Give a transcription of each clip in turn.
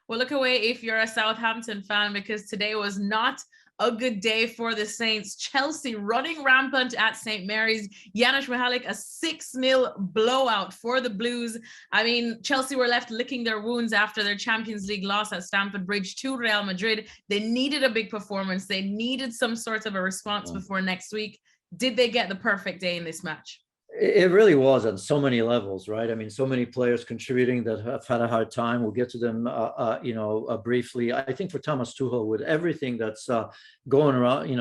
Well, look away if you're a Southampton fan, because today was not a good day for the Saints. Chelsea running rampant at St. Mary's. Janusz Michallik, a 6-0 blowout for the Blues. I mean, Chelsea were left licking their wounds after their Champions League loss at Stamford Bridge to Real Madrid. They needed a big performance. They needed some sort of a response before next week. Did they get the perfect day in this match? It really was on so many levels, right? I mean, so many players contributing that have had a hard time. We'll get to them, briefly. I think for Thomas Tuchel, with everything that's going around,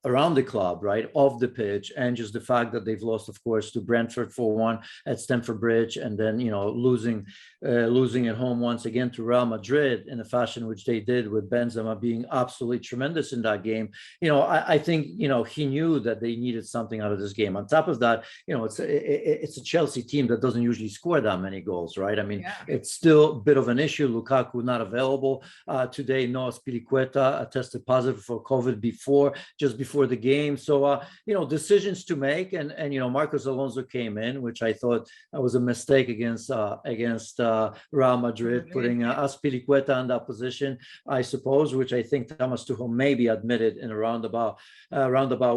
around the club, right, off the pitch, and just the fact that they've lost, of course, to Brentford 4-1 at Stamford Bridge, and then losing at home once again to Real Madrid in the fashion which they did, with Benzema being absolutely tremendous in that game. I think he knew that they needed something out of this game. On top of that, it's a Chelsea team that doesn't usually score that many goals, right? I mean, It's still a bit of an issue. Lukaku not available today. Noah Spilicueta tested positive for COVID just before the game. So, decisions to make. And Marcos Alonso came in, which I thought was a mistake against Real Madrid, putting Spilicueta in that position, I suppose, which I think Thomas Tuchel maybe admitted in a roundabout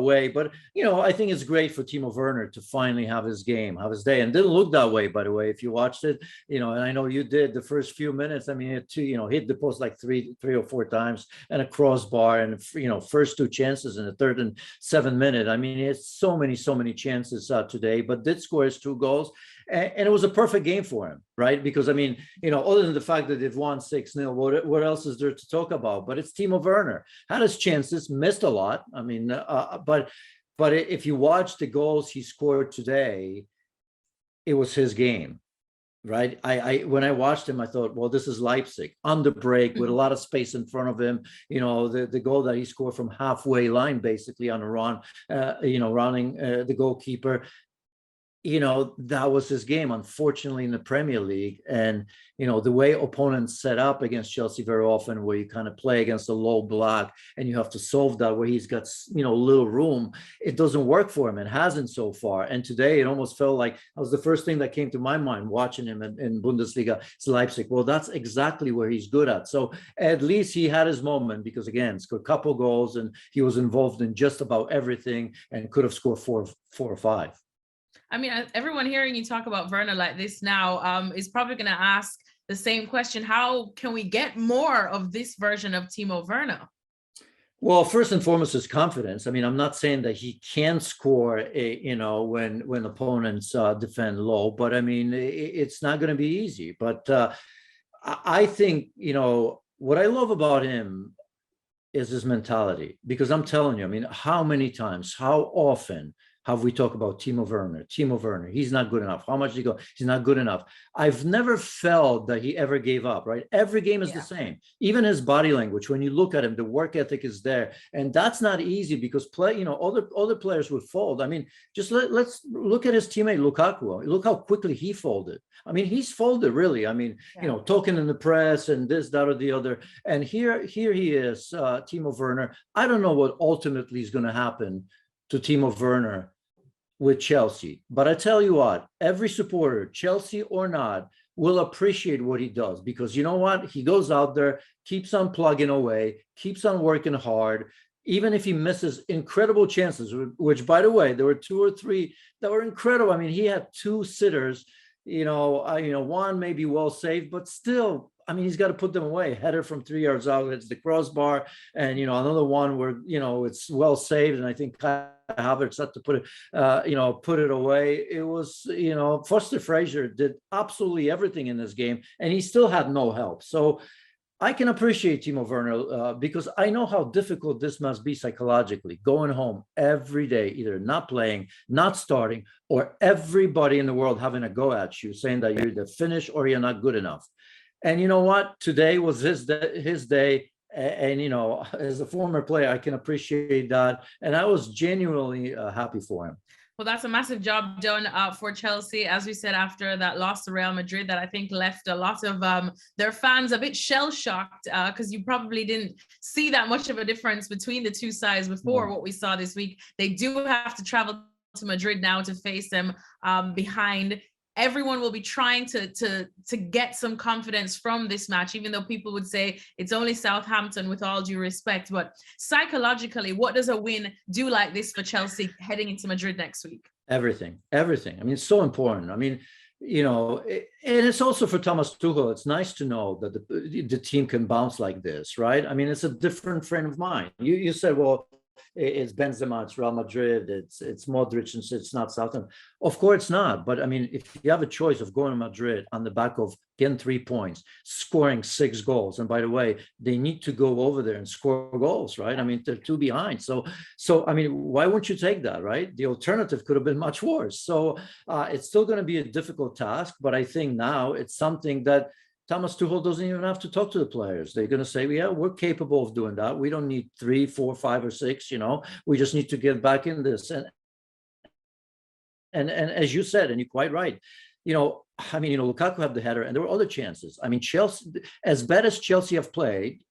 way. But, I think it's great for Timo Werner to finally have his day, and didn't look that way, by the way, if you watched it, and I know you did. The first few minutes, I mean, it hit the post like three or four times, and a crossbar, and first two chances in the third and 7th minute. I mean, it's so many chances today, but did score his 2 goals, and it was a perfect game for him, right? Because I mean, other than the fact that they've won 6-0, what else is there to talk about? But it's Timo Werner had his chances, missed a lot. I mean, but if you watch the goals he scored today, it was his game, right? When I watched him, I thought, well, this is Leipzig on the break with a lot of space in front of him. The goal that he scored from halfway line, basically on a run, running the goalkeeper. That was his game, unfortunately, in the Premier League. And, the way opponents set up against Chelsea very often, where you kind of play against a low block and you have to solve that, where he's got, little room, it doesn't work for him. It hasn't so far. And today it almost felt like that was the first thing that came to my mind watching him in Bundesliga. It's Leipzig. Well, that's exactly where he's good at. So at least he had his moment, because again, scored a couple goals and he was involved in just about everything and could have scored four or five. I mean, everyone hearing you talk about Werner like this now is probably going to ask the same question. How can we get more of this version of Timo Werner? Well, first and foremost is confidence. I mean, I'm not saying that he can score, when opponents defend low, but I mean, it's not going to be easy. But I think, what I love about him is his mentality, because I'm telling you, I mean, how many times, how often have we talked about Timo Werner, he's not good enough. How much did he go? He's not good enough. I've never felt that he ever gave up, right? Every game is the same. Even his body language, when you look at him, the work ethic is there. And that's not easy, because other players would fold. I mean, just let's look at his teammate Lukaku. Look how quickly he folded. I mean, he's folded, really. I mean, talking in the press and this, that, or the other. And here he is, Timo Werner. I don't know what ultimately is going to happen to Timo Werner with Chelsea. But I tell you what, every supporter, Chelsea or not, will appreciate what he does, because you know what? He goes out there, keeps on plugging away, keeps on working hard, even if he misses incredible chances, which, by the way, there were 2 or 3 that were incredible. I mean, he had 2 sitters, one maybe well saved, but still, I mean, he's got to put them away. Header from 3 yards out, it's the crossbar, and another one where it's well saved, and I think Havertz had to put it away. It was, Foster Fraser did absolutely everything in this game, and he still had no help. So I can appreciate Timo Werner because I know how difficult this must be psychologically, going home every day, either not playing, not starting, or everybody in the world having a go at you, saying that you're either finished or you're not good enough. And you know what? Today was his day. And, as a former player, I can appreciate that. And I was genuinely happy for him. Well, that's a massive job done for Chelsea, as we said, after that loss to Real Madrid, that I think left a lot of their fans a bit shell-shocked, because you probably didn't see that much of a difference between the two sides before what we saw this week. They do have to travel to Madrid now to face them behind. everyone will be trying to get some confidence from this match, even though people would say it's only Southampton, with all due respect. But psychologically, what does a win do like this for Chelsea heading into Madrid next week? Everything. I mean, it's so important. I mean, and it's also for Thomas Tuchel. It's nice to know that the team can bounce like this, right? I mean, it's a different frame of mind. You said, well, it's Benzema, it's Real Madrid, it's Modric, and it's not Southampton. Of course it's not. But I mean, if you have a choice of going to Madrid on the back of getting 3 points, scoring 6 goals, and by the way, they need to go over there and score goals, right? I mean, they're 2 behind. So I mean, why wouldn't you take that, right? The alternative could have been much worse. So it's still going to be a difficult task, but I think now it's something that Thomas Tuchel doesn't even have to talk to the players. They're going to say, yeah, we're capable of doing that. We don't need 3, 4, 5, or 6, we just need to get back in this. And as you said, and you're quite right, I mean, Lukaku had the header and there were other chances. I mean, Chelsea, as bad as Chelsea have played,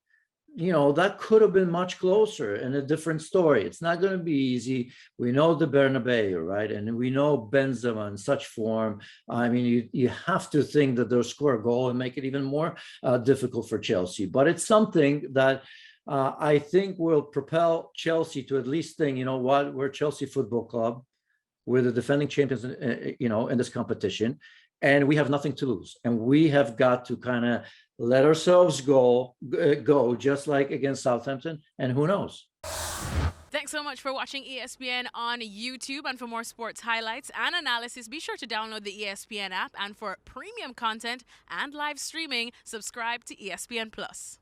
that could have been much closer and a different story. It's not going to be easy. We know the Bernabeu, right? And we know Benzema in such form. I mean, you have to think that they'll score a goal and make it even more difficult for Chelsea. But it's something that I think will propel Chelsea to at least think, you know what, we're Chelsea Football Club. We're the defending champions, in this competition. And we have nothing to lose. And we have got to kind of let ourselves go just like against Southampton. And who knows? Thanks so much for watching ESPN on YouTube. And for more sports highlights and analysis, be sure to download the ESPN app. And for premium content and live streaming, subscribe to ESPN Plus.